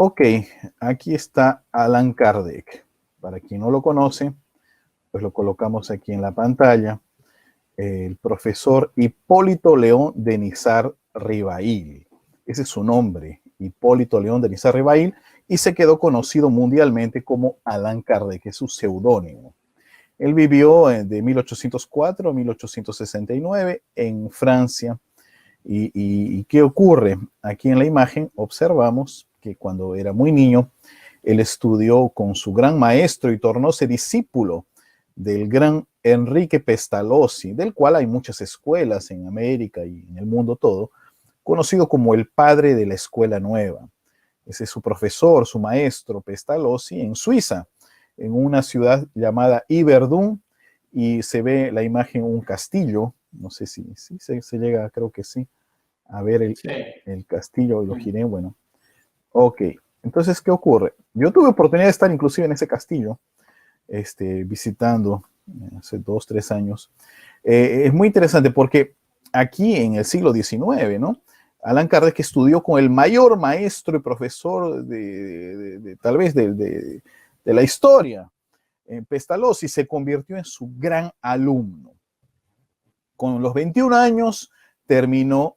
Ok, aquí está Allan Kardec. Para quien no lo conoce, pues lo colocamos aquí en la pantalla. El profesor Hipólito León de Nizar Ribail. Ese es su nombre, Hipólito León de Nizar Ribail, y se quedó conocido mundialmente como Allan Kardec, que es su seudónimo. Él vivió de 1804 a 1869 en Francia. ¿Y qué ocurre? Aquí en la imagen observamos que cuando era muy niño, él estudió con su gran maestro y tornóse discípulo del gran Enrique Pestalozzi, del cual hay muchas escuelas en América y en el mundo todo, conocido como el padre de la escuela nueva. Ese es su profesor, su maestro Pestalozzi en Suiza, en una ciudad llamada Yverdun, y se ve la imagen un castillo, no sé si se llega, creo que sí, a ver Sí. el castillo, lo giré, bueno. Ok, entonces, ¿qué ocurre? Yo tuve oportunidad de estar inclusive en ese castillo, visitando hace 2, 3 años. Es muy interesante porque aquí en el siglo XIX, ¿no? Allan Kardec estudió con el mayor maestro y profesor tal vez de la historia, Pestalozzi, se convirtió en su gran alumno. Con los 21 años terminó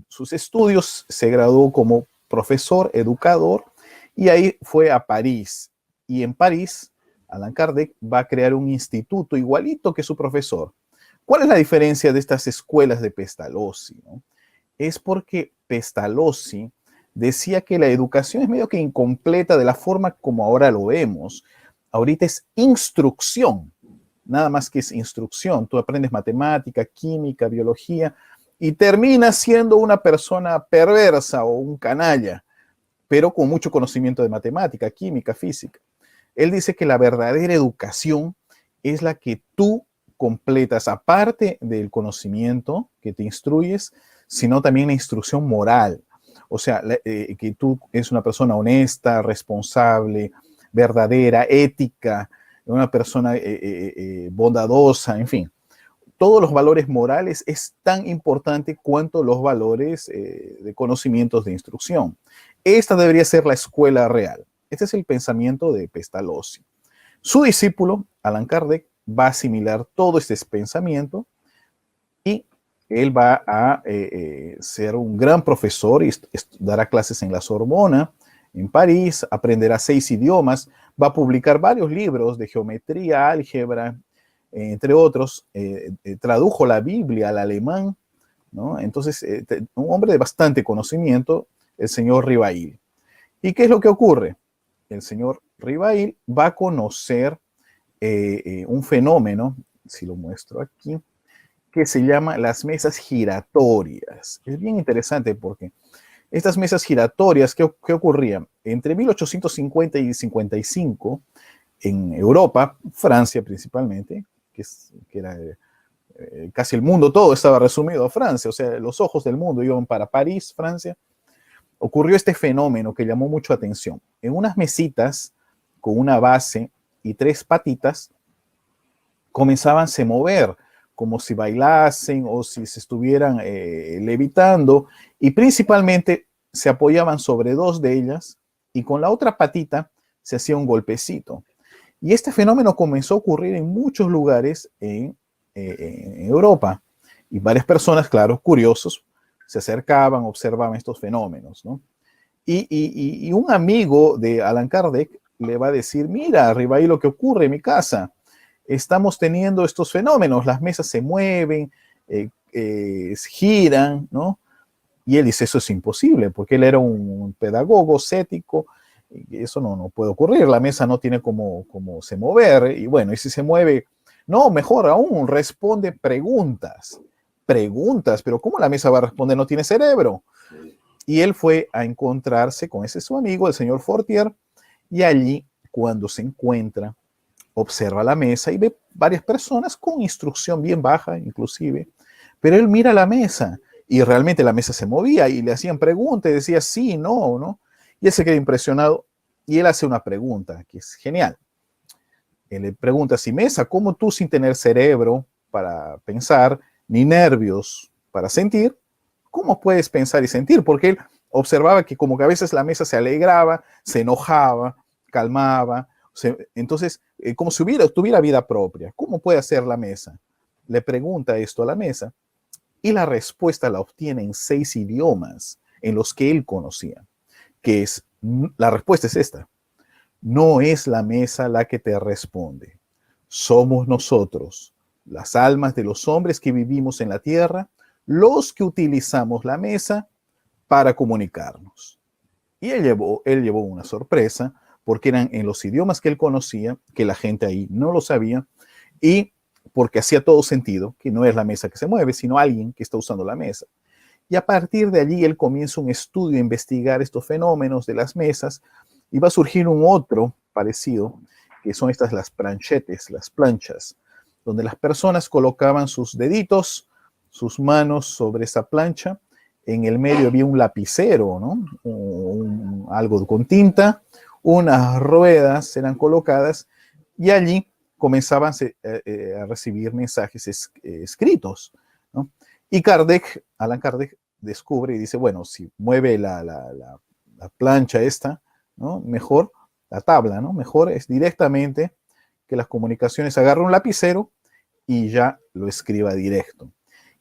sus estudios, se graduó como profesor, educador, y ahí fue a París. Y en París, Allan Kardec va a crear un instituto igualito que su profesor. ¿Cuál es la diferencia de estas escuelas de Pestalozzi, ¿no? Es porque Pestalozzi decía que la educación es medio que incompleta de la forma como ahora lo vemos. Ahorita es instrucción, nada más que es instrucción. Tú aprendes matemática, química, biología y terminas siendo una persona perversa o un canalla, pero con mucho conocimiento de matemática, química, física. Él dice que la verdadera educación es la que tú completas, aparte del conocimiento que te instruyes, sino también la instrucción moral. O sea, que tú eres una persona honesta, responsable, verdadera, ética, una persona bondadosa, en fin. Todos los valores morales es tan importante cuanto los valores de conocimientos de instrucción. Esta debería ser la escuela real. Este es el pensamiento de Pestalozzi. Su discípulo, Allan Kardec, va a asimilar todo este pensamiento y él va a ser un gran profesor y dará clases en la Sorbona, en París, aprenderá 6 idiomas, va a publicar varios libros de geometría, álgebra, entre otros, tradujo la Biblia al alemán, ¿no? Entonces, un hombre de bastante conocimiento, el señor Ribail. ¿Y qué es lo que ocurre? El señor Ribail va a conocer un fenómeno, si lo muestro aquí, que se llama las mesas giratorias. Es bien interesante porque estas mesas giratorias, ¿qué ocurrían? Entre 1850 y 55, en Europa, Francia principalmente, que era casi el mundo todo estaba resumido a Francia, o sea, los ojos del mundo iban para París, Francia, ocurrió este fenómeno que llamó mucho atención. En unas mesitas con una base y 3 patitas comenzaban a mover, como si bailasen o si se estuvieran levitando, y principalmente se apoyaban sobre 2 de ellas y con la otra patita se hacía un golpecito. Y este fenómeno comenzó a ocurrir en muchos lugares en Europa. Y varias personas, claro, curiosos, se acercaban, observaban estos fenómenos, ¿no? Y un amigo de Allan Kardec le va a decir, mira, arriba ahí lo que ocurre en mi casa. Estamos teniendo estos fenómenos, las mesas se mueven, giran, ¿no? Y él dice, eso es imposible, porque él era un pedagogo cético, y eso no puede ocurrir, la mesa no tiene como se mover, y bueno, y si se mueve, no, mejor aún, responde preguntas, pero ¿cómo la mesa va a responder? No tiene cerebro. Y él fue a encontrarse con ese su amigo, el señor Fortier, y allí, cuando se encuentra, observa la mesa y ve varias personas con instrucción bien baja, inclusive, pero él mira la mesa y realmente la mesa se movía y le hacían preguntas y decía sí, no, ¿no? Y él se queda impresionado y él hace una pregunta que es genial. Él le pregunta, si mesa, ¿cómo tú sin tener cerebro para pensar, ni nervios para sentir, cómo puedes pensar y sentir? Porque él observaba que como que a veces la mesa se alegraba, se enojaba, calmaba, entonces, como si tuviera vida propia. ¿Cómo puede hacer la mesa? Le pregunta esto a la mesa y la respuesta la obtiene en 6 idiomas en los que él conocía, la respuesta es esta: no es la mesa la que te responde, somos nosotros, las almas de los hombres que vivimos en la tierra, los que utilizamos la mesa para comunicarnos. Y él llevó una sorpresa, porque eran en los idiomas que él conocía, que la gente ahí no lo sabía, y porque hacía todo sentido, que no es la mesa que se mueve, sino alguien que está usando la mesa. Y a partir de allí él comienza un estudio a investigar estos fenómenos de las mesas, y va a surgir un otro parecido, que son las planchetes, las planchas, donde las personas colocaban sus deditos, sus manos sobre esa plancha. En el medio había un lapicero, ¿no? Algo con tinta, unas ruedas eran colocadas y allí comenzaban a recibir mensajes escritos, ¿no? Y Allan Kardec descubre y dice, bueno, si mueve la plancha esta, ¿no? Mejor, la tabla, ¿no? Mejor es directamente que las comunicaciones agarren un lapicero y ya lo escriba directo.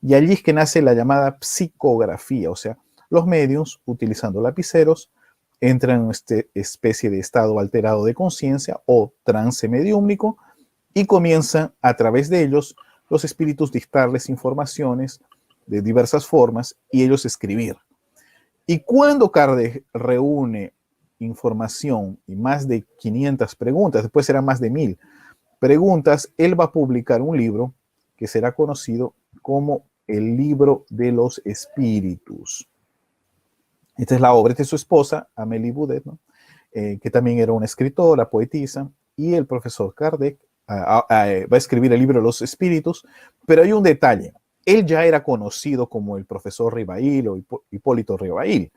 Y allí es que nace la llamada psicografía, o sea, los medios, utilizando lapiceros, entran en esta especie de estado alterado de conciencia o trance mediúmnico y comienzan a través de ellos los espíritus dictarles informaciones de diversas formas y ellos escribir. Y cuando Kardec reúne información y más de 500 preguntas, después serán más de 1000 preguntas, él va a publicar un libro que será conocido como el Libro de los Espíritus. Esta es la obra de su esposa, Amélie Boudet, ¿no? Que también era una escritora, poetisa, y el profesor Kardec va a escribir el Libro de los Espíritus, pero hay un detalle. Él ya era conocido como el profesor Rivail o Hipólito Rivail.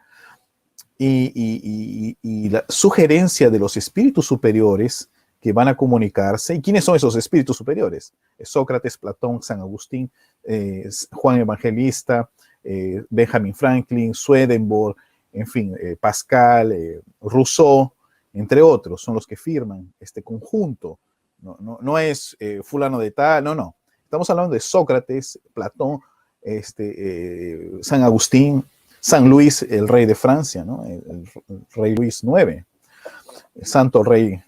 Y la sugerencia de los espíritus superiores que van a comunicarse. ¿Y quiénes son esos espíritus superiores? Sócrates, Platón, San Agustín, Juan Evangelista, Benjamin Franklin, Swedenborg, en fin, Pascal, Rousseau, entre otros, son los que firman este conjunto. No es fulano de tal, no. Estamos hablando de Sócrates, Platón, San Agustín, San Luis, el rey de Francia, ¿no? El rey Luis IX, el santo rey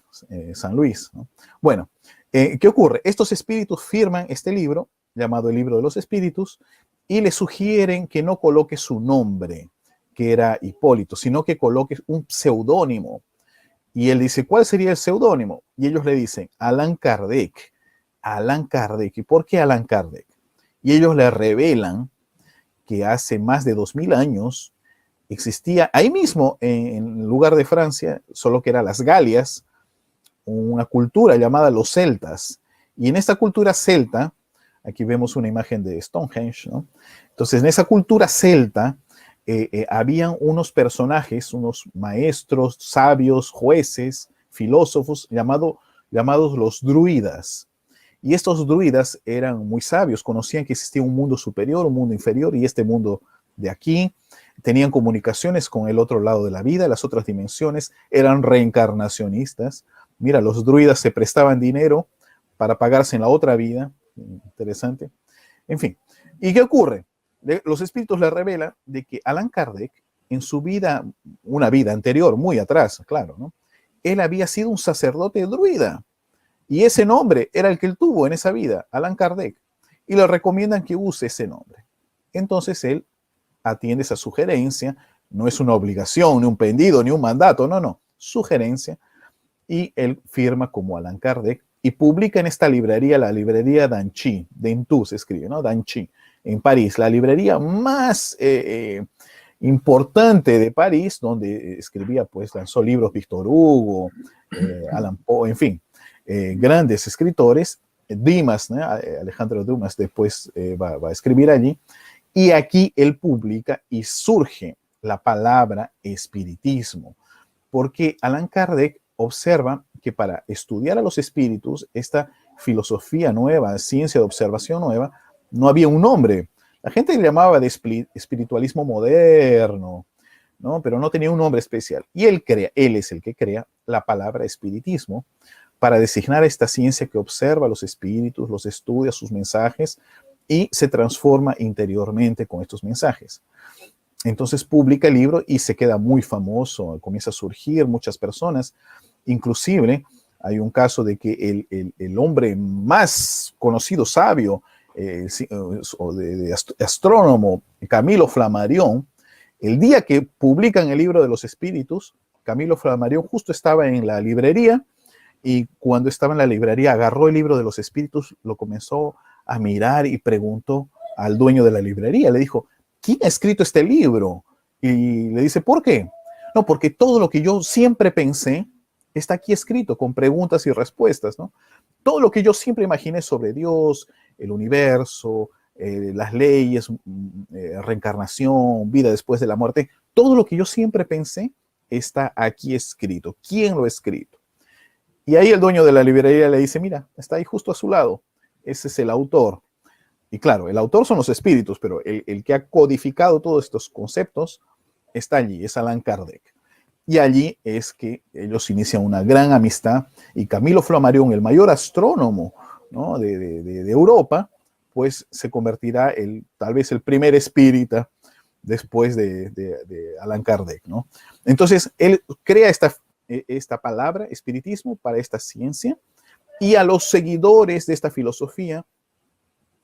San Luis, ¿no? Bueno, ¿qué ocurre? Estos espíritus firman este libro, llamado el Libro de los Espíritus, y le sugieren que no coloque su nombre, que era Hipólito, sino que coloque un seudónimo. Y él dice, ¿cuál sería el seudónimo? Y ellos le dicen, Allan Kardec. Allan Kardec. ¿Y por qué Allan Kardec? Y ellos le revelan que hace más de 2000 años existía ahí mismo, en el lugar de Francia, solo que eran las Galias, una cultura llamada los celtas. Y en esta cultura celta, aquí vemos una imagen de Stonehenge, ¿no? Entonces, en esa cultura celta, habían unos personajes, unos maestros, sabios, jueces, filósofos, llamados los druidas. Y estos druidas eran muy sabios, conocían que existía un mundo superior, un mundo inferior, y este mundo de aquí, tenían comunicaciones con el otro lado de la vida, las otras dimensiones, eran reencarnacionistas. Mira, los druidas se prestaban dinero para pagarse en la otra vida, interesante. En fin, ¿y qué ocurre? Los espíritus le revelan de que Allan Kardec, en su vida, una vida anterior, muy atrás, claro, ¿no? Él había sido un sacerdote druida. Y ese nombre era el que él tuvo en esa vida, Allan Kardec. Y le recomiendan que use ese nombre. Entonces él atiende esa sugerencia. No es una obligación, ni un pendido, ni un mandato, no. Sugerencia. Y él firma como Allan Kardec y publica en esta librería, la librería d'Anchy, Dentu se escribe, ¿no? d'Anchy, en París, la librería más importante de París, donde escribía, pues, lanzó libros Víctor Hugo, Allan Poe, en fin. Grandes escritores, Dimas, ¿no? Alejandro Dumas después va a escribir allí, y aquí él publica y surge la palabra espiritismo, porque Allan Kardec observa que para estudiar a los espíritus, esta filosofía nueva, ciencia de observación nueva, no había un nombre. La gente le llamaba de espiritualismo moderno, ¿no? Pero no tenía un nombre especial. Y él es el que crea la palabra espiritismo para designar esta ciencia que observa los espíritus, los estudia, sus mensajes y se transforma interiormente con estos mensajes. Entonces publica el libro y se queda muy famoso, comienza a surgir muchas personas, inclusive hay un caso de que el hombre más conocido, sabio, astrónomo, Camilo Flammarion, el día que publican el libro de los espíritus, Camilo Flammarion justo estaba en la librería y cuando estaba en la librería agarró el libro de los espíritus, lo comenzó a mirar y preguntó al dueño de la librería, le dijo, ¿quién ha escrito este libro? Y le dice, ¿por qué? No, porque todo lo que yo siempre pensé está aquí escrito con preguntas y respuestas, ¿no? Todo lo que yo siempre imaginé sobre Dios, el universo, las leyes, reencarnación, vida después de la muerte, todo lo que yo siempre pensé está aquí escrito. ¿Quién lo ha escrito? Y ahí el dueño de la librería le dice, mira, está ahí justo a su lado. Ese es el autor. Y claro, el autor son los espíritus, pero el que ha codificado todos estos conceptos está allí, es Allan Kardec. Y allí es que ellos inician una gran amistad y Camilo Flammarion, el mayor astrónomo, ¿no?, de Europa, pues se convertirá tal vez el primer espírita después de Allan Kardec, ¿no? Entonces, él crea esta palabra, espiritismo, para esta ciencia, y a los seguidores de esta filosofía,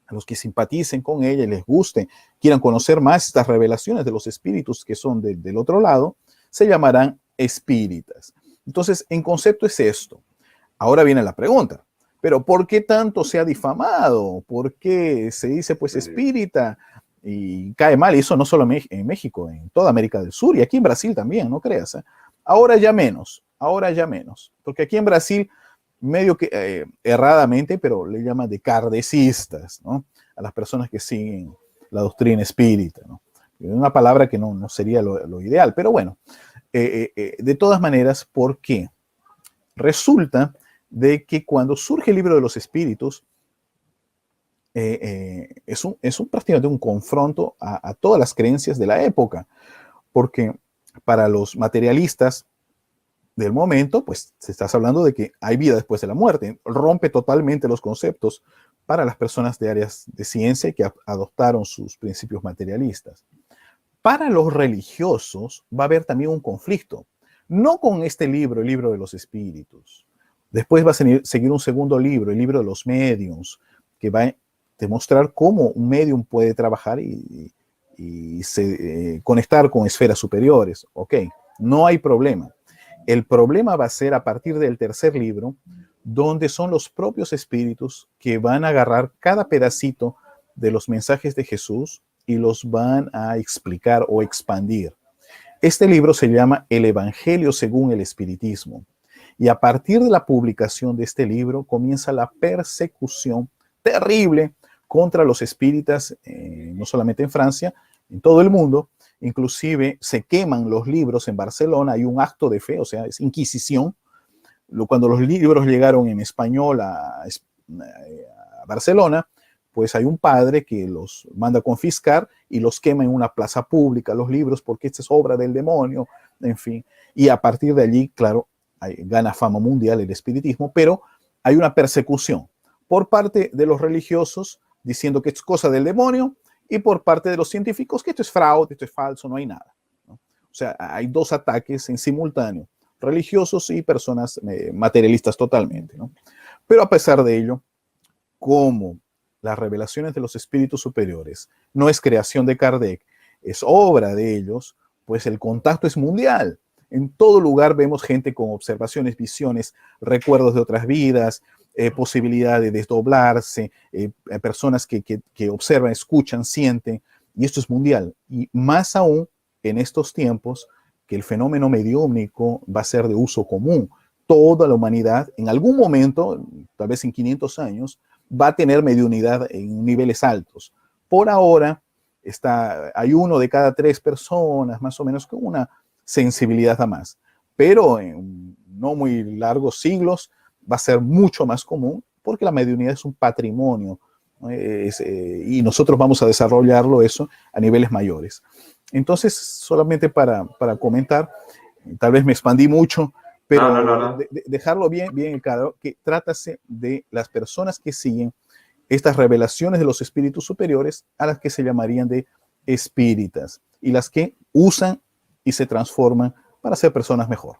a los que simpaticen con ella y les guste, quieran conocer más estas revelaciones de los espíritus que son del otro lado, se llamarán espíritas. Entonces, en concepto es esto. Ahora viene la pregunta, ¿pero por qué tanto se ha difamado? ¿Por qué se dice pues espírita y cae mal? Y eso no solo en México, en toda América del Sur y aquí en Brasil también, no creas, ¿eh? Ahora ya menos, porque aquí en Brasil medio que erradamente, pero le llaman de kardecistas, ¿no?, a las personas que siguen la doctrina espírita, ¿no? Una palabra que no sería lo ideal, pero bueno, de todas maneras, ¿por qué? Resulta de que cuando surge el libro de los espíritus, es prácticamente un confronto a todas las creencias de la época, porque para los materialistas del momento, pues se está hablando de que hay vida después de la muerte, rompe totalmente los conceptos para las personas de áreas de ciencia que adoptaron sus principios materialistas. Para los religiosos va a haber también un conflicto, no con este libro, el libro de los espíritus. Después va a seguir un segundo libro, el libro de los mediums, que va a demostrar cómo un medium puede trabajar y conectar con esferas superiores. Ok, no hay problema. El problema va a ser a partir del tercer libro, donde son los propios espíritus que van a agarrar cada pedacito de los mensajes de Jesús y los van a explicar o expandir. Este libro se llama El Evangelio según el Espiritismo. Y a partir de la publicación de este libro comienza la persecución terrible contra los espíritas, no solamente en Francia, en todo el mundo. Inclusive se queman los libros en Barcelona, hay un acto de fe, o sea, es inquisición. Cuando los libros llegaron en español a Barcelona, pues hay un padre que los manda a confiscar y los quema en una plaza pública, los libros, porque esta es obra del demonio, en fin. Y a partir de allí, claro, gana fama mundial el espiritismo, pero hay una persecución por parte de los religiosos diciendo que esto es cosa del demonio, y por parte de los científicos que esto es fraude, esto es falso, no hay nada, ¿no? O sea, hay dos ataques en simultáneo, religiosos y personas materialistas totalmente, ¿no? Pero a pesar de ello, como las revelaciones de los espíritus superiores no es creación de Kardec, es obra de ellos, pues el contacto es mundial. En todo lugar vemos gente con observaciones, visiones, recuerdos de otras vidas, posibilidad de desdoblarse, personas que observan, escuchan, sienten, y esto es mundial. Y más aún en estos tiempos que el fenómeno mediúmnico va a ser de uso común. Toda la humanidad, en algún momento, tal vez en 500 años, va a tener mediunidad en niveles altos. Por ahora, hay 1 de cada 3 personas, más o menos, con una sensibilidad a más. Pero en no muy largos siglos va a ser mucho más común porque la mediunidad es un patrimonio, ¿no? Y nosotros vamos a desarrollarlo eso a niveles mayores. Entonces, solamente para comentar, tal vez me expandí mucho, pero No. dejarlo bien claro, que trátase de las personas que siguen estas revelaciones de los espíritus superiores, a las que se llamarían de espíritas, y las que usan y se transforman para ser personas mejor.